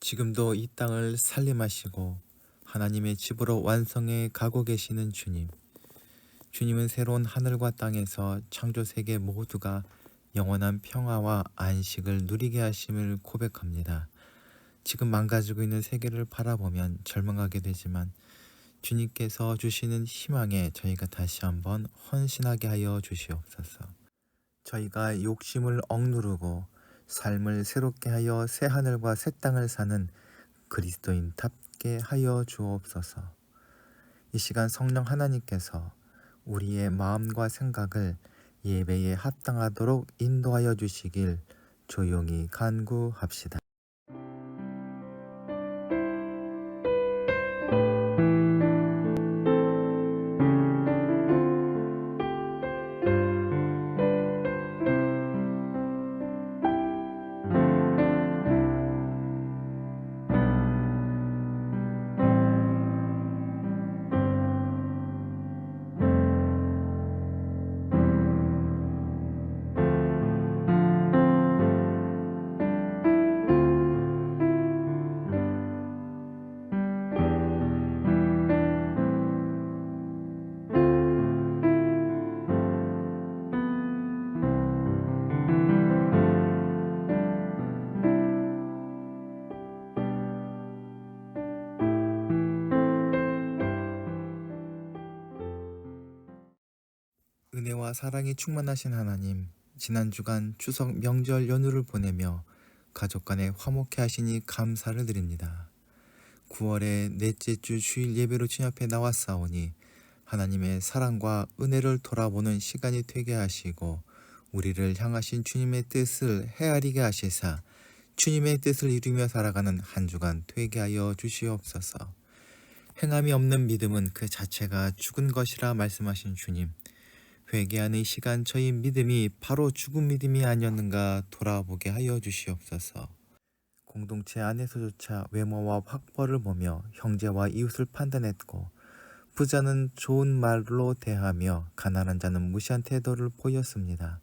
지금도 이 땅을 살림하시고 하나님의 집으로 완성해 가고 계시는 주님. 주님은 새로운 하늘과 땅에서 창조 세계 모두가 영원한 평화와 안식을 누리게 하심을 고백합니다. 지금 망가지고 있는 세계를 바라보면 절망하게 되지만 주님께서 주시는 희망에 저희가 다시 한번 헌신하게 하여 주시옵소서. 저희가 욕심을 억누르고 삶을 새롭게 하여 새 하늘과 새 땅을 사는 그리스도인답게 하여 주옵소서. 이 시간 성령 하나님께서 우리의 마음과 생각을 예배에 합당하도록 인도하여 주시길 조용히 간구합시다. 은혜와 사랑이 충만하신 하나님, 지난 주간 추석 명절 연휴를 보내며 가족 간에 화목해 하시니 감사를 드립니다. 9월의 넷째 주 주일 예배로 주님 앞에 나왔사오니 하나님의 사랑과 은혜를 돌아보는 시간이 되게 하시고 우리를 향하신 주님의 뜻을 헤아리게 하시사 주님의 뜻을 이루며 살아가는 한 주간 되게 하여 주시옵소서. 행함이 없는 믿음은 그 자체가 죽은 것이라 말씀하신 주님, 회개하는 시간 저희 믿음이 바로 죽은 믿음이 아니었는가 돌아보게 하여 주시옵소서. 공동체 안에서조차 외모와 확벌을 보며 형제와 이웃을 판단했고 부자는 좋은 말로 대하며 가난한 자는 무시한 태도를 보였습니다.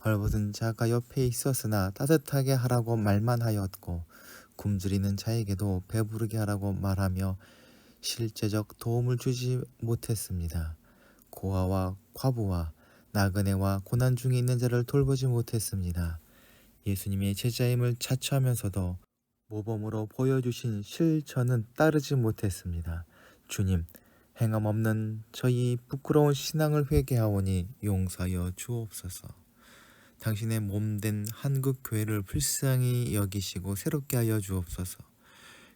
헐벗은 자가 옆에 있었으나 따뜻하게 하라고 말만 하였고 굶주리는 자에게도 배부르게 하라고 말하며 실제적 도움을 주지 못했습니다. 고아와 과부와 나그네와 고난 중에 있는 자를 돌보지 못했습니다. 예수님의 제자임을 자처하면서도 모범으로 보여주신 실천은 따르지 못했습니다. 주님, 행함 없는 저희 부끄러운 신앙을 회개하오니 용서하여 주옵소서. 당신의 몸된 한국교회를 불쌍히 여기시고 새롭게 하여 주옵소서.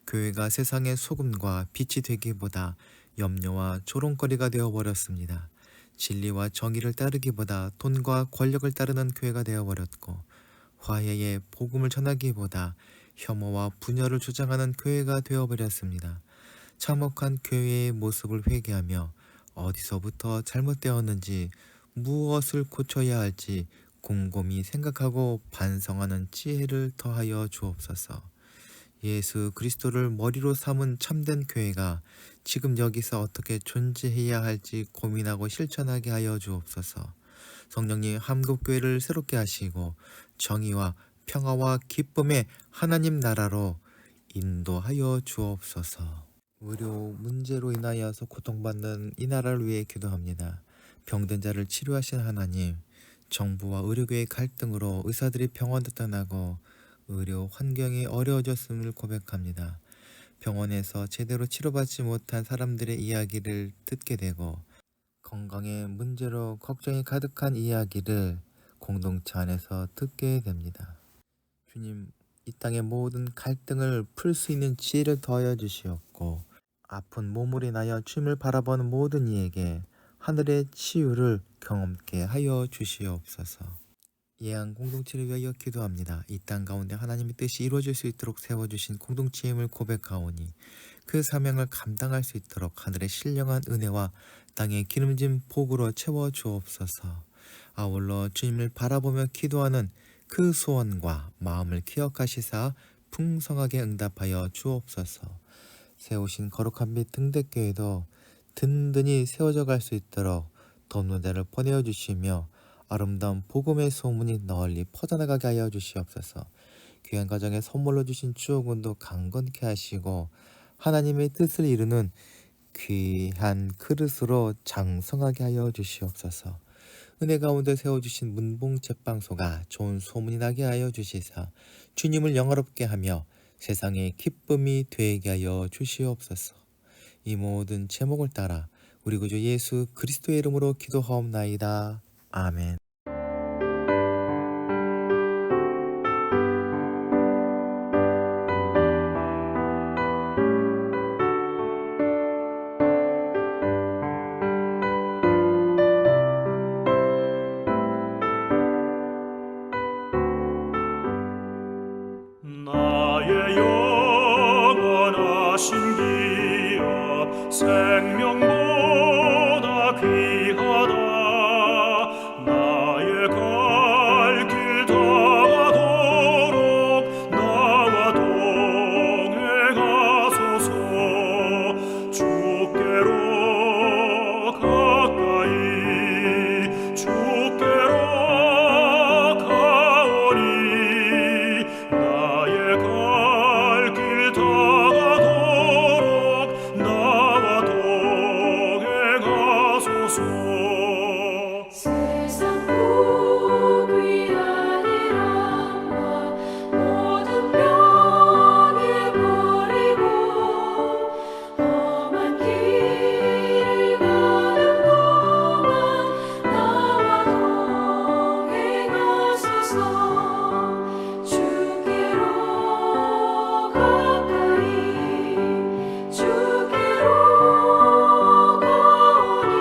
교회가 세상의 소금과 빛이 되기보다 염려와 조롱거리가 되어버렸습니다. 진리와 정의를 따르기보다 돈과 권력을 따르는 교회가 되어버렸고 화해의 복음을 전하기보다 혐오와 분열을 주장하는 교회가 되어버렸습니다. 참혹한 교회의 모습을 회개하며 어디서부터 잘못되었는지 무엇을 고쳐야 할지 곰곰이 생각하고 반성하는 지혜를 더하여 주옵소서. 예수 그리스도를 머리로 삼은 참된 교회가 지금 여기서 어떻게 존재해야 할지 고민하고 실천하게 하여 주옵소서. 성령님, 한국교회를 새롭게 하시고 정의와 평화와 기쁨의 하나님 나라로 인도하여 주옵소서. 의료 문제로 인하여서 고통받는 이 나라를 위해 기도합니다. 병든 자를 치료하신 하나님, 정부와 의료계의 갈등으로 의사들이 병원을 떠나고 의료 환경이 어려워졌음을 고백합니다. 병원에서 제대로 치료받지 못한 사람들의 이야기를 듣게 되고 건강의 문제로 걱정이 가득한 이야기를 공동체 안에서 듣게 됩니다. 주님, 이 땅의 모든 갈등을 풀 수 있는 지혜를 더하여 주시옵고 아픈 몸으로 인하여 주님을 바라보는 모든 이에게 하늘의 치유를 경험케 하여 주시옵소서. 예한 공동체를 위하여 기도합니다. 이 땅 가운데 하나님의 뜻이 이루어질 수 있도록 세워주신 공동체임을 고백하오니 그 사명을 감당할 수 있도록 하늘의 신령한 은혜와 땅의 기름진 복으로 채워 주옵소서. 아울러 주님을 바라보며 기도하는 그 소원과 마음을 기억하시사 풍성하게 응답하여 주옵소서. 세우신 거룩한 빛 등대교회도 든든히 세워져 갈 수 있도록 돕는 자를 보내어 주시며 아름다운 복음의 소문이 널리 퍼져나가게 하여 주시옵소서. 귀한 가정에 선물로 주신 추억운도 강건케 하시고 하나님의 뜻을 이루는 귀한 그릇으로 장성하게 하여 주시옵소서. 은혜 가운데 세워주신 문봉 제빵소가 좋은 소문이 나게 하여 주시사 주님을 영화롭게 하며 세상에 기쁨이 되게 하여 주시옵소서. 이 모든 제목을 따라 우리 구주 예수 그리스도의 이름으로 기도하옵나이다. 아멘. 나의 영원하신 기업 생명보다 귀하다. 나의 갈 길 다가도록 나와 동행하소서. 주께로 가까이 주께로 가오니 나의 갈 길 다가도록 나와 동행하소서. 세상 복 위하리라 모든 병에 버리고 험한 길을 가는 동안 나와 동행하소서. 주께로 가까이 주께로 가오니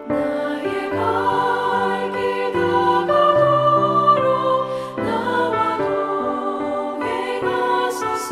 나의 갈 길 다가도록 나와 동행하소서.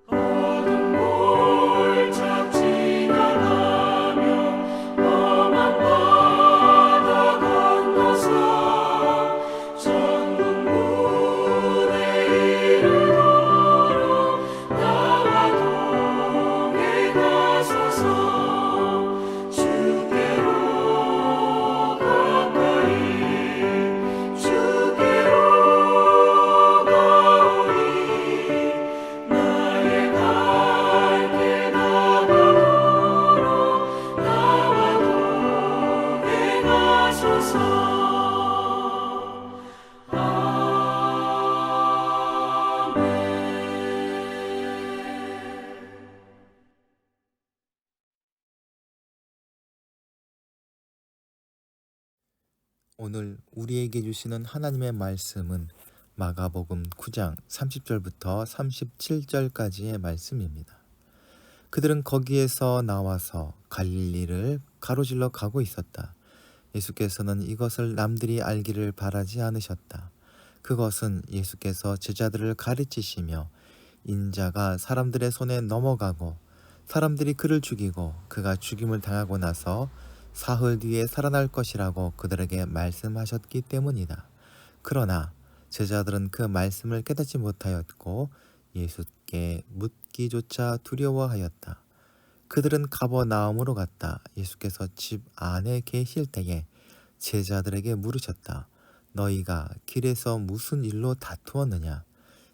어둠 골짜 지나가며 험한 바다 건너서 천국문에 이르도록 나와 동행하소서. 주께로 가까이 주께로 가오니 나의 갈 길 다가도록 나와 동행하소서. 아멘. 오늘 우리에게 주시는 하나님의 말씀은 마가복음 9장 30절부터 37절까지의 말씀입니다. 그들은 거기에서 나와서 갈릴리를 가로질러 가고 있었다. 예수께서는 이것을 남들이 알기를 바라지 않으셨다. 그것은 예수께서 제자들을 가르치시며 인자가 사람들의 손에 넘어가고 사람들이 그를 죽이고 그가 죽임을 당하고 나서 사흘 뒤에 살아날 것이라고 그들에게 말씀하셨기 때문이다. 그러나 제자들은 그 말씀을 깨닫지 못하였고 예수께 묻기조차 두려워하였다. 그들은 가버나움으로 갔다. 예수께서 집 안에 계실 때에 제자들에게 물으셨다. 너희가 길에서 무슨 일로 다투었느냐?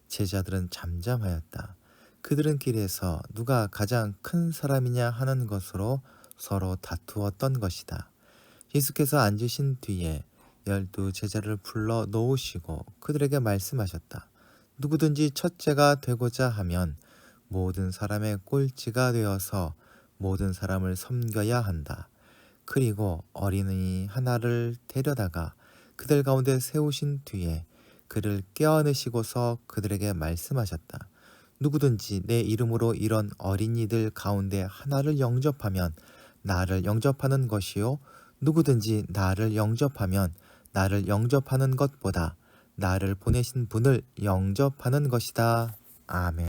제자들은 잠잠하였다. 그들은 길에서 누가 가장 큰 사람이냐 하는 것으로 서로 다투었던 것이다. 예수께서 앉으신 뒤에 12 제자를 불러 놓으시고 그들에게 말씀하셨다. 누구든지 첫째가 되고자 하면 모든 사람의 꼴찌가 되어서 모든 사람을 섬겨야 한다. 그리고 어린이 하나를 데려다가 그들 가운데 세우신 뒤에 그를 껴안으시고서 그들에게 말씀하셨다. 누구든지 내 이름으로 이런 어린이들 가운데 하나를 영접하면 나를 영접하는 것이요 누구든지 나를 영접하면 나를 영접하는 것보다 나를 보내신 분을 영접하는 것이다. 아멘.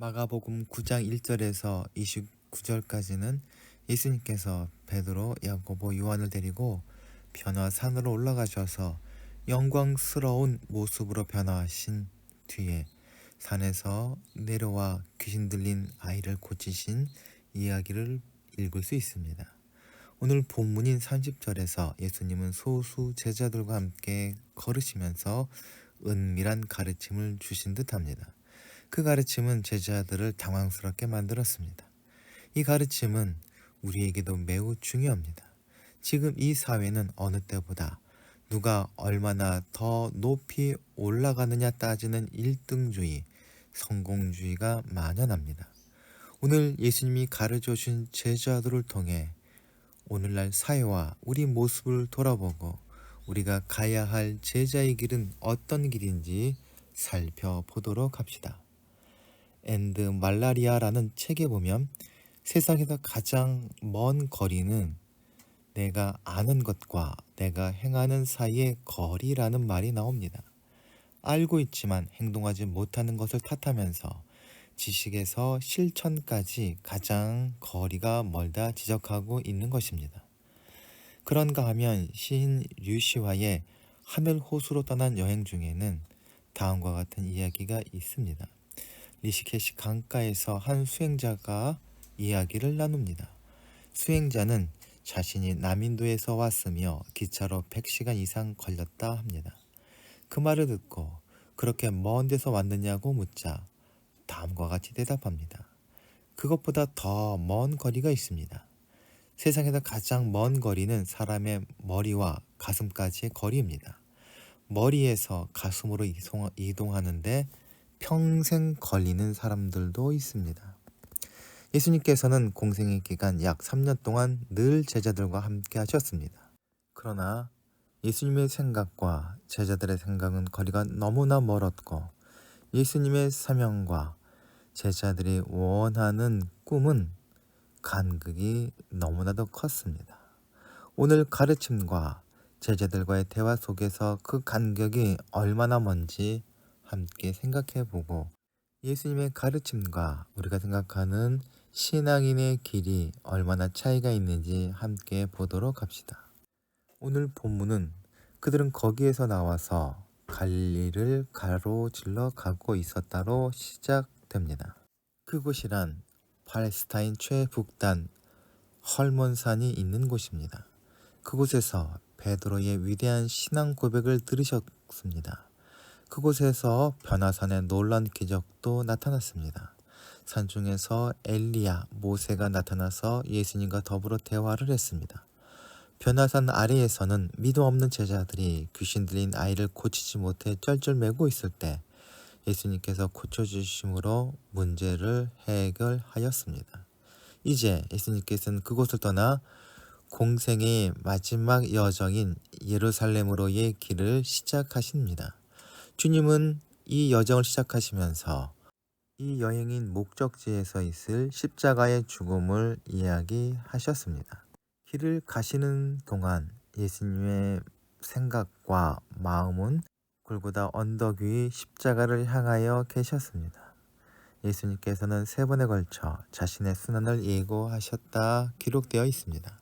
마가복음 9장 1절에서 29절까지는 예수님께서 베드로, 야고보, 요한을 데리고 변화산으로 올라가셔서 영광스러운 모습으로 변화하신 뒤에 산에서 내려와 귀신 들린 아이를 고치신 이야기를 읽을 수 있습니다. 오늘 본문인 30절에서 예수님은 소수 제자들과 함께 걸으시면서 은밀한 가르침을 주신 듯합니다. 그 가르침은 제자들을 당황스럽게 만들었습니다. 이 가르침은 우리에게도 매우 중요합니다. 지금 이 사회는 어느 때보다 누가 얼마나 더 높이 올라가느냐 따지는 1등주의, 성공주의가 만연합니다. 오늘 예수님이 가르쳐 주신 제자들을 통해 오늘날 사회와 우리 모습을 돌아보고 우리가 가야 할 제자의 길은 어떤 길인지 살펴보도록 합시다. 앤드 말라리아라는 책에 보면 세상에서 가장 먼 거리는 내가 아는 것과 내가 행하는 사이의 거리라는 말이 나옵니다. 알고 있지만 행동하지 못하는 것을 탓하면서 지식에서 실천까지 가장 거리가 멀다 지적하고 있는 것입니다. 그런가 하면 시인 류시화의 하늘 호수로 떠난 여행 중에는 다음과 같은 이야기가 있습니다. 리시케시 강가에서 한 수행자가 이야기를 나눕니다. 수행자는 자신이 남인도에서 왔으며 기차로 100시간 이상 걸렸다 합니다. 그 말을 듣고 그렇게 먼 데서 왔느냐고 묻자 다음과 같이 대답합니다. 그것보다 더 먼 거리가 있습니다. 세상에서 가장 먼 거리는 사람의 머리와 가슴까지의 거리입니다. 머리에서 가슴으로 이동하는데 평생 걸리는 사람들도 있습니다. 예수님께서는 공생의 기간 약 3년 동안 늘 제자들과 함께 하셨습니다. 그러나 예수님의 생각과 제자들의 생각은 거리가 너무나 멀었고 예수님의 사명과 제자들이 원하는 꿈은 간극이 너무나도 컸습니다. 오늘 가르침과 제자들과의 대화 속에서 그 간격이 얼마나 먼지 함께 생각해보고 예수님의 가르침과 우리가 생각하는 신앙인의 길이 얼마나 차이가 있는지 함께 보도록 합시다. 오늘 본문은 그들은 거기에서 나와서 갈릴리를 가로질러 가고 있었다로 시작됩니다. 그곳이란 팔레스타인 최북단 헐몬산이 있는 곳입니다. 그곳에서 베드로의 위대한 신앙 고백을 들으셨습니다. 그곳에서 변화산의 놀라운 기적도 나타났습니다. 산중에서 엘리야, 모세가 나타나서 예수님과 더불어 대화를 했습니다. 변화산 아래에서는 믿음 없는 제자들이 귀신 들린 아이를 고치지 못해 쩔쩔매고 있을 때 예수님께서 고쳐주심으로 문제를 해결하였습니다. 이제 예수님께서는 그곳을 떠나 공생의 마지막 여정인 예루살렘으로의 길을 시작하십니다. 주님은 이 여정을 시작하시면서 이 여행인 목적지에서 있을 십자가의 죽음을 이야기하셨습니다. 길을 가시는 동안 예수님의 생각과 마음은 골고다 언덕 위 십자가를 향하여 계셨습니다. 예수님께서는 3번에 걸쳐 자신의 순환을 예고하셨다 기록되어 있습니다.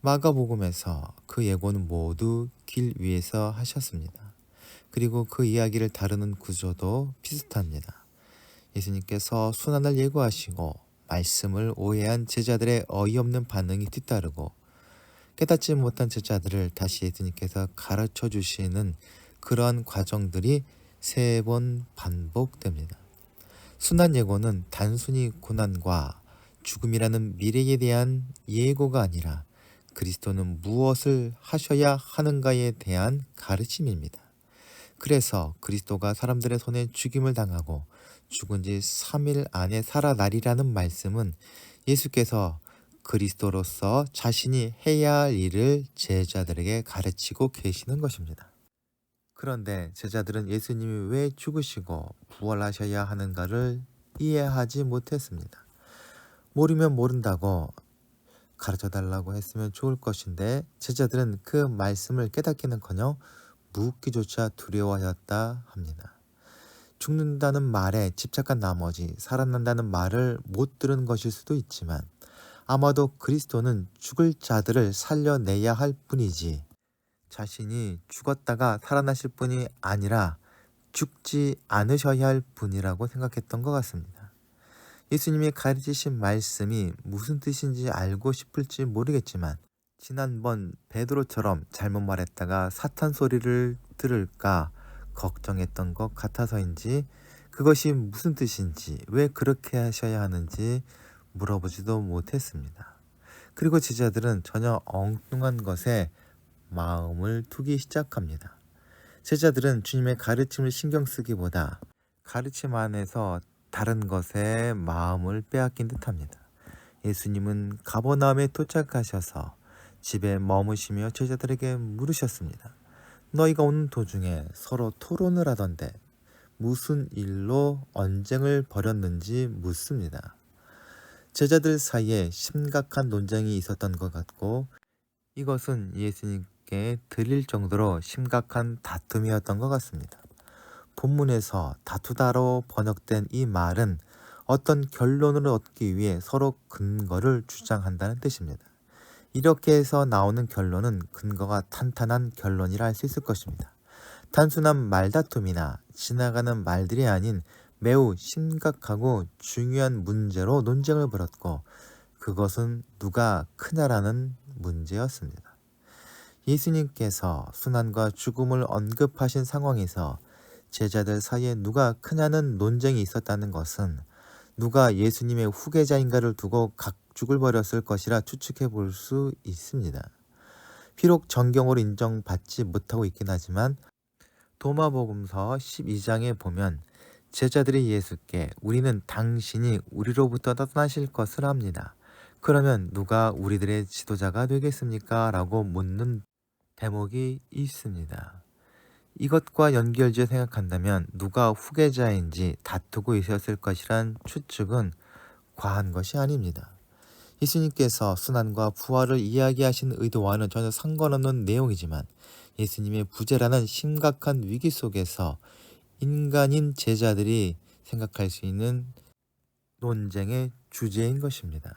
마가복음에서 그 예고는 모두 길 위에서 하셨습니다. 그리고 그 이야기를 다루는 구조도 비슷합니다. 예수님께서 순환을 예고하시고 말씀을 오해한 제자들의 어이없는 반응이 뒤따르고 깨닫지 못한 제자들을 다시 예수님께서 가르쳐 주시는 그러한 과정들이 3번 반복됩니다. 순환 예고는 단순히 고난과 죽음이라는 미래에 대한 예고가 아니라 그리스도는 무엇을 하셔야 하는가에 대한 가르침입니다. 그래서 그리스도가 사람들의 손에 죽임을 당하고 죽은 지 3일 안에 살아나리라는 말씀은 예수께서 그리스도로서 자신이 해야 할 일을 제자들에게 가르치고 계시는 것입니다. 그런데 제자들은 예수님이 왜 죽으시고 부활하셔야 하는가를 이해하지 못했습니다. 모르면 모른다고 가르쳐달라고 했으면 좋을 것인데 제자들은 그 말씀을 깨닫기는커녕 묻기조차 두려워하였다 합니다. 죽는다는 말에 집착한 나머지 살아난다는 말을 못 들은 것일 수도 있지만 아마도 그리스도는 죽을 자들을 살려내야 할 뿐이지 자신이 죽었다가 살아나실 뿐이 아니라 죽지 않으셔야 할 분이라고 생각했던 것 같습니다. 예수님이 가르치신 말씀이 무슨 뜻인지 알고 싶을지 모르겠지만 지난번 베드로처럼 잘못 말했다가 사탄 소리를 들을까 걱정했던 것 같아서인지 그것이 무슨 뜻인지 왜 그렇게 하셔야 하는지 물어보지도 못했습니다. 그리고 제자들은 전혀 엉뚱한 것에 마음을 두기 시작합니다. 제자들은 주님의 가르침을 신경 쓰기보다 가르침 안에서 다른 것에 마음을 빼앗긴 듯합니다. 예수님은 가버나움에 도착하셔서 집에 머무시며 제자들에게 물으셨습니다. 너희가 오는 도중에 서로 토론을 하던데 무슨 일로 언쟁을 벌였는지 묻습니다. 제자들 사이에 심각한 논쟁이 있었던 것 같고 이것은 예수님께 드릴 정도로 심각한 다툼이었던 것 같습니다. 본문에서 다투다로 번역된 이 말은 어떤 결론을 얻기 위해 서로 근거를 주장한다는 뜻입니다. 이렇게 해서 나오는 결론은 근거가 탄탄한 결론이라 할 수 있을 것입니다. 단순한 말다툼이나 지나가는 말들이 아닌 매우 심각하고 중요한 문제로 논쟁을 벌였고 그것은 누가 크냐라는 문제였습니다. 예수님께서 순환과 죽음을 언급하신 상황에서 제자들 사이에 누가 크냐는 논쟁이 있었다는 것은 누가 예수님의 후계자인가를 두고 각죽을 벌였을 것이라 추측해 볼 수 있습니다. 비록 정경으로 인정받지 못하고 있긴 하지만 도마복음서 12장에 보면 제자들이 예수께 우리는 당신이 우리로부터 떠나실 것을 압니다. 그러면 누가 우리들의 지도자가 되겠습니까? 라고 묻는 대목이 있습니다. 이것과 연결지어 생각한다면 누가 후계자인지 다투고 있었을 것이란 추측은 과한 것이 아닙니다. 예수님께서 순환과 부활을 이야기하신 의도와는 전혀 상관없는 내용이지만 예수님의 부재라는 심각한 위기 속에서 인간인 제자들이 생각할 수 있는 논쟁의 주제인 것입니다.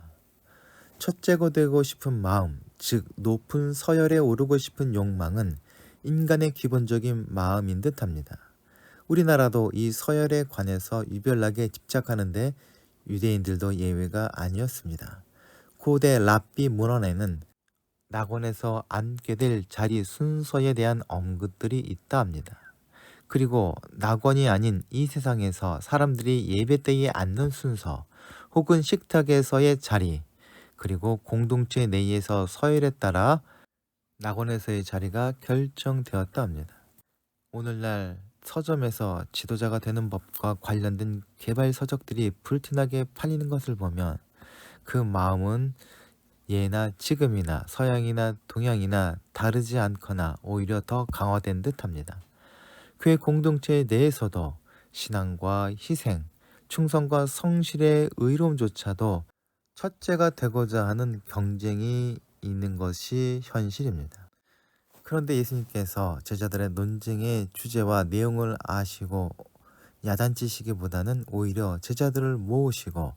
첫째가 되고 싶은 마음, 즉 높은 서열에 오르고 싶은 욕망은 인간의 기본적인 마음인 듯합니다. 우리나라도 이 서열에 관해서 유별나게 집착하는데 유대인들도 예외가 아니었습니다. 고대 랍비 문헌에는 낙원에서 앉게 될 자리 순서에 대한 언급들이 있다 합니다. 그리고 낙원이 아닌 이 세상에서 사람들이 예배 때에 앉는 순서 혹은 식탁에서의 자리 그리고 공동체 내에서 서열에 따라 낙원에서의 자리가 결정되었다 합니다. 오늘날 서점에서 지도자가 되는 법과 관련된 개발 서적들이 불티나게 팔리는 것을 보면 그 마음은 예나 지금이나 서양이나 동양이나 다르지 않거나 오히려 더 강화된 듯합니다. 교회 공동체 내에서도 신앙과 희생, 충성과 성실의 의로움조차도 첫째가 되고자 하는 경쟁이 있는 것이 현실입니다. 그런데 예수님께서 제자들의 논쟁의 주제와 내용을 아시고 야단치시기보다는 오히려 제자들을 모으시고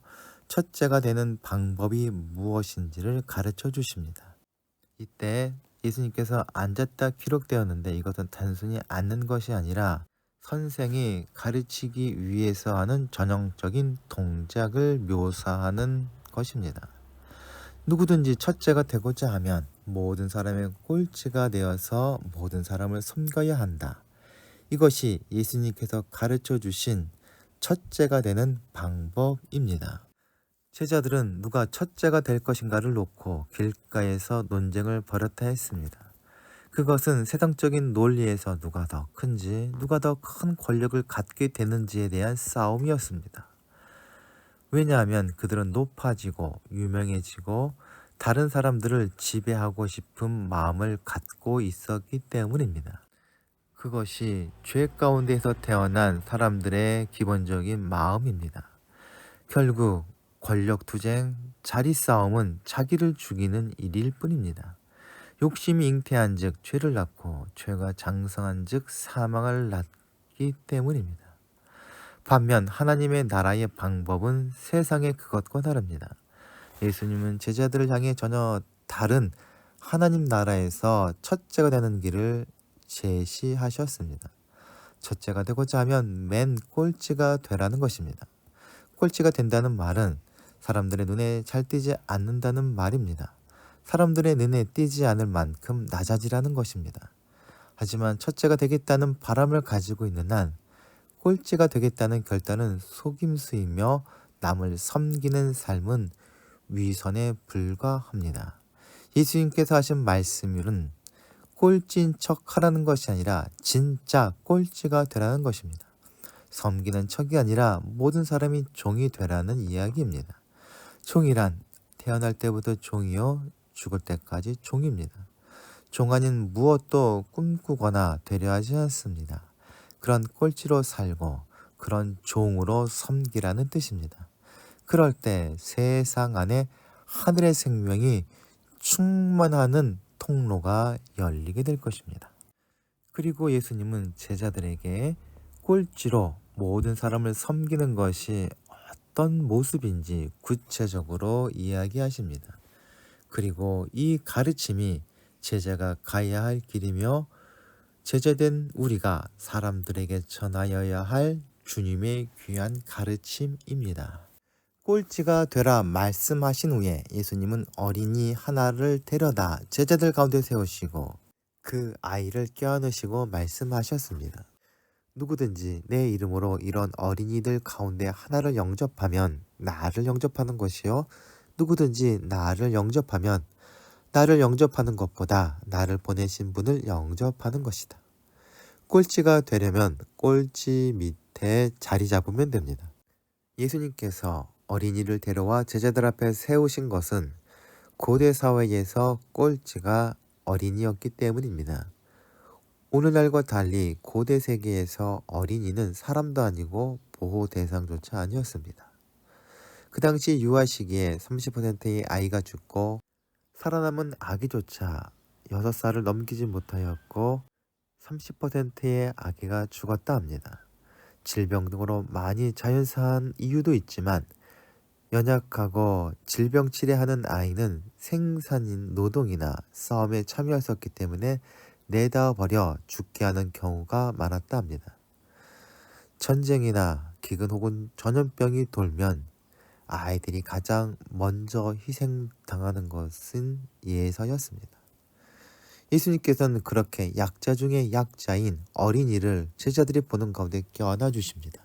첫째가 되는 방법이 무엇인지를 가르쳐 주십니다. 이때 예수님께서 앉았다 기록되었는데 이것은 단순히 앉는 것이 아니라 선생이 가르치기 위해서 하는 전형적인 동작을 묘사하는 것입니다. 누구든지 첫째가 되고자 하면 모든 사람의 꼴찌가 되어서 모든 사람을 섬겨야 한다. 이것이 예수님께서 가르쳐 주신 첫째가 되는 방법입니다. 제자들은 누가 첫째가 될 것인가를 놓고 길가에서 논쟁을 벌였다 했습니다. 그것은 세상적인 논리에서 누가 더 큰지, 누가 더 큰 권력을 갖게 되는지에 대한 싸움이었습니다. 왜냐하면 그들은 높아지고 유명해지고 다른 사람들을 지배하고 싶은 마음을 갖고 있었기 때문입니다. 그것이 죄 가운데에서 태어난 사람들의 기본적인 마음입니다. 결국 권력투쟁, 자리싸움은 자기를 죽이는 일일 뿐입니다. 욕심이 잉태한 즉 죄를 낳고 죄가 장성한 즉 사망을 낳기 때문입니다. 반면 하나님의 나라의 방법은 세상의 그것과 다릅니다. 예수님은 제자들을 향해 전혀 다른 하나님 나라에서 첫째가 되는 길을 제시하셨습니다. 첫째가 되고자 하면 맨 꼴찌가 되라는 것입니다. 꼴찌가 된다는 말은 사람들의 눈에 잘 띄지 않는다는 말입니다. 사람들의 눈에 띄지 않을 만큼 낮아지라는 것입니다. 하지만 첫째가 되겠다는 바람을 가지고 있는 한 꼴찌가 되겠다는 결단은 속임수이며 남을 섬기는 삶은 위선에 불과합니다. 예수님께서 하신 말씀은 꼴찌인 척 하라는 것이 아니라 진짜 꼴찌가 되라는 것입니다. 섬기는 척이 아니라 모든 사람이 종이 되라는 이야기입니다. 종이란 태어날 때부터 종이요 죽을 때까지 종입니다. 종 아닌 무엇도 꿈꾸거나 되려 하지 않습니다. 그런 꼴찌로 살고 그런 종으로 섬기라는 뜻입니다. 그럴 때 세상 안에 하늘의 생명이 충만하는 통로가 열리게 될 것입니다. 그리고 예수님은 제자들에게 꼴찌로 모든 사람을 섬기는 것이 어떤 모습인지 구체적으로 이야기하십니다. 그리고 이 가르침이 제자가 가야 할 길이며 제자된 우리가 사람들에게 전하여야 할 주님의 귀한 가르침입니다. 꼴찌가 되라 말씀하신 후에 예수님은 어린이 하나를 데려다 제자들 가운데 세우시고 그 아이를 껴안으시고 말씀하셨습니다. 누구든지 내 이름으로 이런 어린이들 가운데 하나를 영접하면 나를 영접하는 것이요 누구든지 나를 영접하면 나를 영접하는 것보다 나를 보내신 분을 영접하는 것이다. 꼴찌가 되려면 꼴찌 밑에 자리 잡으면 됩니다. 예수님께서 어린이를 데려와 제자들 앞에 세우신 것은 고대 사회에서 꼴찌가 어린이였기 때문입니다. 오늘날과 달리 고대 세계에서 어린이는 사람도 아니고 보호 대상조차 아니었습니다. 그 당시 유아 시기에 30%의 아이가 죽고 살아남은 아기조차 6살을 넘기지 못하였고 30%의 아기가 죽었다 합니다. 질병 등으로 많이 자연사한 이유도 있지만 연약하고 질병 치료하는 아이는 생산인 노동이나 싸움에 참여했었기 때문에 내다 버려 죽게 하는 경우가 많았다 합니다. 전쟁이나 기근 혹은 전염병이 돌면 아이들이 가장 먼저 희생당하는 것은 예사였습니다. 예수님께서는 그렇게 약자 중에 약자인 어린이를 제자들이 보는 가운데 껴안아 주십니다.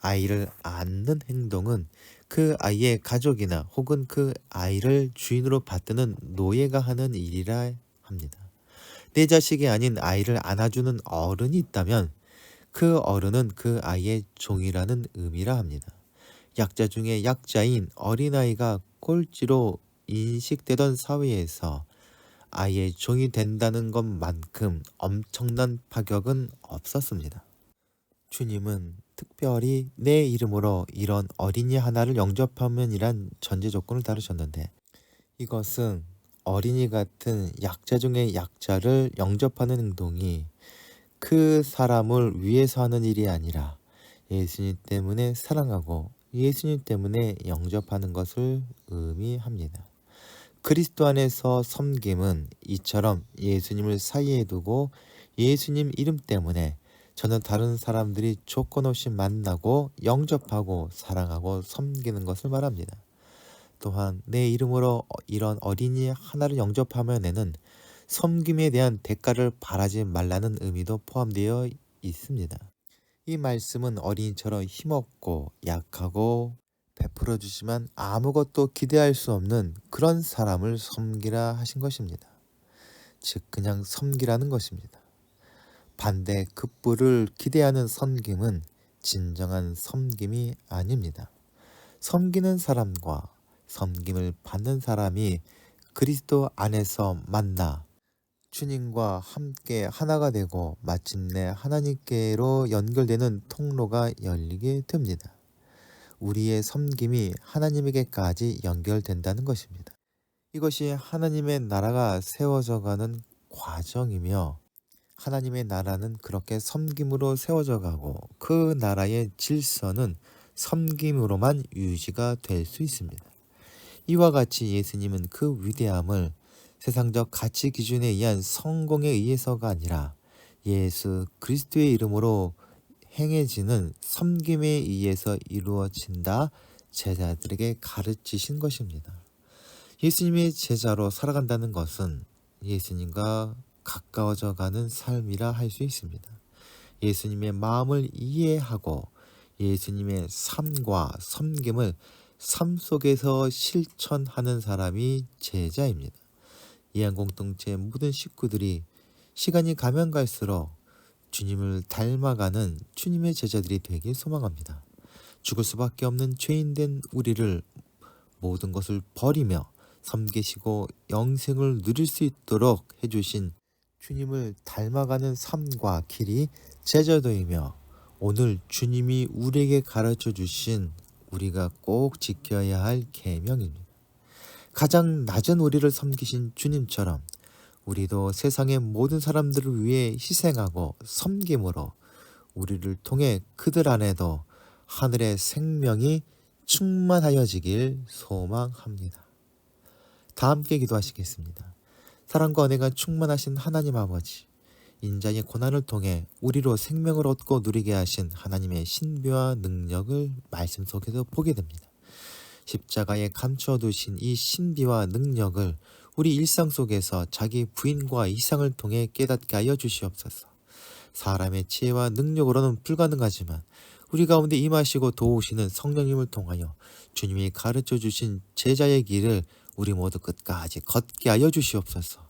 아이를 안는 행동은 그 아이의 가족이나 혹은 그 아이를 주인으로 받드는 노예가 하는 일이라 합니다. 내 자식이 아닌 아이를 안아주는 어른이 있다면 그 어른은 그 아이의 종이라는 의미라 합니다. 약자 중에 약자인 어린아이가 꼴찌로 인식되던 사회에서 아이의 종이 된다는 것만큼 엄청난 파격은 없었습니다. 주님은 특별히 내 이름으로 이런 어린이 하나를 영접하면이란 전제 조건을 다루셨는데 이것은 어린이 같은 약자 중에 약자를 영접하는 행동이 그 사람을 위해서 하는 일이 아니라 예수님 때문에 사랑하고 예수님 때문에 영접하는 것을 의미합니다. 그리스도 안에서 섬김은 이처럼 예수님을 사이에 두고 예수님 이름 때문에 저는 다른 사람들이 조건 없이 만나고 영접하고 사랑하고 섬기는 것을 말합니다. 또한 내 이름으로 이런 어린이 하나를 영접하면에는 섬김에 대한 대가를 바라지 말라는 의미도 포함되어 있습니다. 이 말씀은 어린이처럼 힘없고 약하고 베풀어 주지만 아무것도 기대할 수 없는 그런 사람을 섬기라 하신 것입니다. 즉 그냥 섬기라는 것입니다. 반대 급부를 기대하는 섬김은 진정한 섬김이 아닙니다. 섬기는 사람과 섬김을 받는 사람이 그리스도 안에서 만나 주님과 함께 하나가 되고 마침내 하나님께로 연결되는 통로가 열리게 됩니다. 우리의 섬김이 하나님에게까지 연결된다는 것입니다. 이것이 하나님의 나라가 세워져 가는 과정이며 하나님의 나라는 그렇게 섬김으로 세워져 가고 그 나라의 질서는 섬김으로만 유지가 될 수 있습니다. 이와 같이 예수님은 그 위대함을 세상적 가치 기준에 의한 성공에 의해서가 아니라 예수 그리스도의 이름으로 행해지는 섬김에 의해서 이루어진다 제자들에게 가르치신 것입니다. 예수님의 제자로 살아간다는 것은 예수님과 가까워져 가는 삶이라 할 수 있습니다. 예수님의 마음을 이해하고 예수님의 삶과 섬김을 삶 속에서 실천하는 사람이 제자입니다. 이한 공동체 모든 식구들이 시간이 가면 갈수록 주님을 닮아가는 주님의 제자들이 되길 소망합니다. 죽을 수밖에 없는 죄인된 우리를 모든 것을 버리며 섬기시고 영생을 누릴 수 있도록 해주신 주님을 닮아가는 삶과 길이 제자도이며 오늘 주님이 우리에게 가르쳐 주신 우리가 꼭 지켜야 할 계명입니다. 가장 낮은 우리를 섬기신 주님처럼 우리도 세상의 모든 사람들을 위해 희생하고 섬김으로 우리를 통해 그들 안에도 하늘의 생명이 충만하여지길 소망합니다. 다 함께 기도하시겠습니다. 사랑과 은혜가 충만하신 하나님 아버지, 인자의 고난을 통해 우리로 생명을 얻고 누리게 하신 하나님의 신비와 능력을 말씀 속에서 보게 됩니다. 십자가에 감춰두신 이 신비와 능력을 우리 일상 속에서 자기 부인과 이상을 통해 깨닫게 하여 주시옵소서. 사람의 지혜와 능력으로는 불가능하지만 우리 가운데 임하시고 도우시는 성령님을 통하여 주님이 가르쳐 주신 제자의 길을 우리 모두 끝까지 걷게 하여 주시옵소서.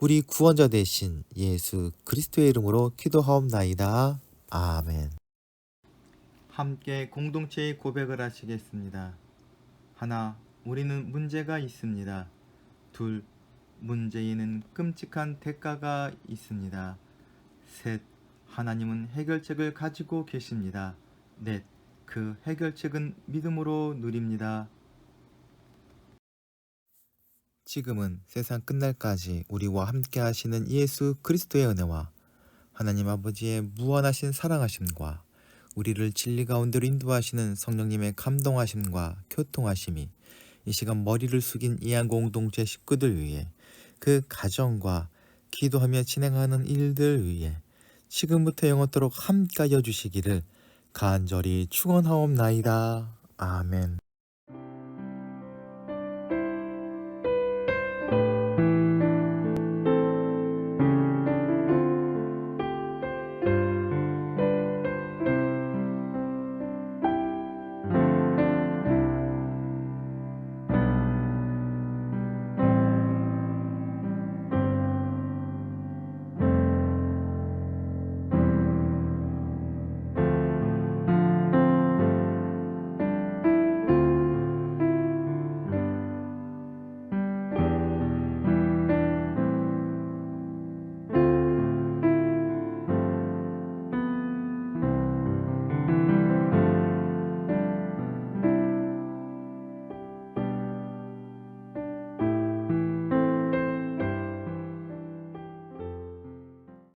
우리 구원자 되신 예수 그리스도의 이름으로 기도하옵나이다. 아멘. 함께 공동체의 고백을 하시겠습니다. 하나, 우리는 문제가 있습니다. 둘, 문제에는 끔찍한 대가가 있습니다. 셋, 하나님은 해결책을 가지고 계십니다. 넷, 그 해결책은 믿음으로 누립니다. 지금은 세상 끝날까지 우리와 함께 하시는 예수 그리스도의 은혜와 하나님 아버지의 무한하신 사랑하심과 우리를 진리 가운데로 인도하시는 성령님의 감동하심과 교통하심이 이 시간 머리를 숙인 이한공동체 식구들 위해 그 가정과 기도하며 진행하는 일들 위해 지금부터 영원토록 함께하여 주시기를 간절히 축원하옵나이다. 아멘.